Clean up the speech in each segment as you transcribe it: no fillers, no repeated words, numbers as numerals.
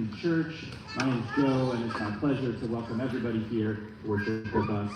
Greggermann Church. My name is Joe, and it's my pleasure to welcome everybody here to worship with us.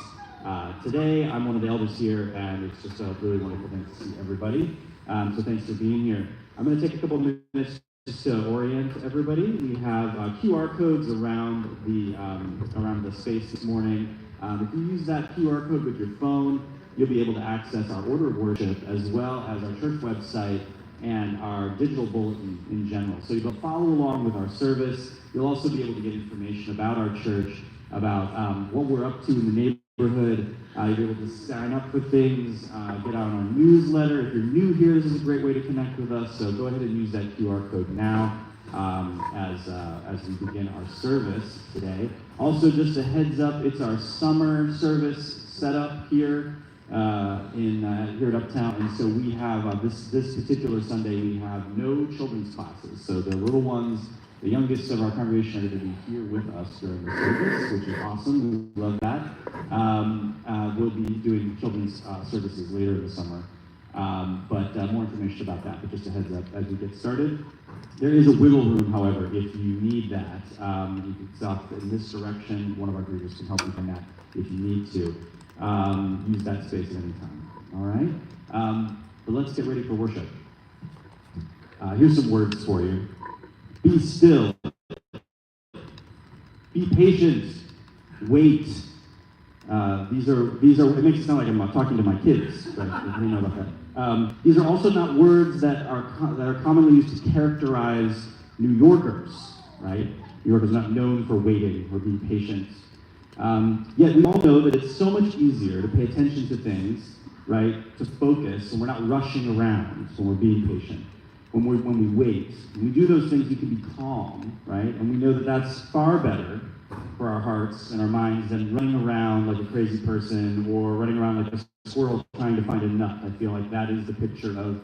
Today, I'm one of the elders here, and it's just a really wonderful thing to see everybody. So thanks for being here. I'm going to take a couple of minutes just to orient everybody. We have QR codes around the space this morning. If you use that QR code with your phone, you'll be able to access our order of worship as well as our church website and our digital bulletin in general. So you'll follow along with our service. You'll also be able to get information about our church, about what we're up to in the neighborhood. You'll be able to sign up for things, get out on our newsletter. If you're new here, this is a great way to connect with us. So go ahead and use that QR code now as we begin our service today. Also, just a heads up, it's our summer service setup here. Here at Uptown, and so we have this particular Sunday we have no children's classes. So the little ones, the youngest of our congregation, are going to be here with us during the service, which is awesome. We love that. We'll be doing children's services later in the summer, but more information about that. But just a heads up as we get started. There is a wiggle room, however, if you need that. You can stop in this direction. One of our greeters can help you find that if you need to. Use that space at any time. All right? But let's get ready for worship. Here's some words for you. Be still. Be patient. Wait. These are. It makes it sound like I'm talking to my kids, but you know about that. These are also not words that are commonly used to characterize New Yorkers, right? New Yorkers are not known for waiting or being patient. Yet we all know that it's so much easier to pay attention to things, right? To focus, and we're not rushing around when we're being patient. When we wait, when we do those things, we can be calm, right? And we know that that's far better for our hearts and our minds than running around like a crazy person or running around like a squirrel trying to find a nut. I feel like that is the picture of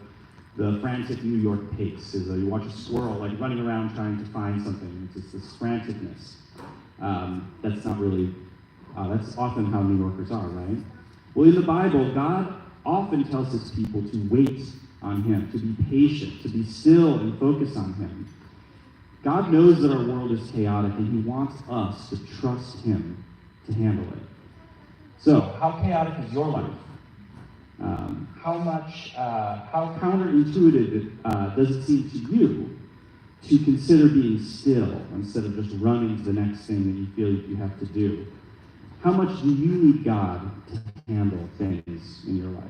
the frantic New York pace. Is you watch a squirrel like running around trying to find something. It's this franticness. That's not really. That's often how New Yorkers are, right? Well, in the Bible, God often tells his people to wait on him, to be patient, to be still and focus on him. God knows that our world is chaotic, and he wants us to trust him to handle it. So, how chaotic is your life? How counterintuitive does it seem to you to consider being still instead of just running to the next thing that you feel like you have to do? How much do you need God to handle things in your life?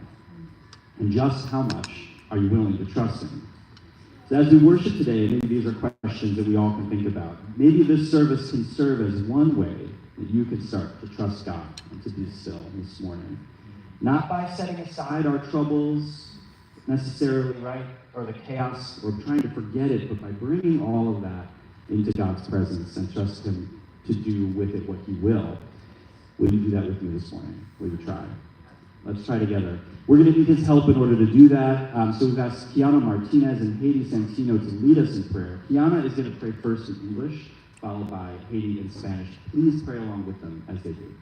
And just how much are you willing to trust him? So as we worship today, maybe these are questions that we all can think about. Maybe this service can serve as one way that you can start to trust God and to be still this morning. Not by setting aside our troubles necessarily, right? Or the chaos, or trying to forget it, but by bringing all of that into God's presence and trust him to do with it what he will. Will you do that with me this morning? Will you try? Let's try together. We're going to need his help in order to do that. So we've asked Kiana Martinez and Haiti Santino to lead us in prayer. Kiana is going to pray first in English, followed by Haiti in Spanish. Please pray along with them as they do.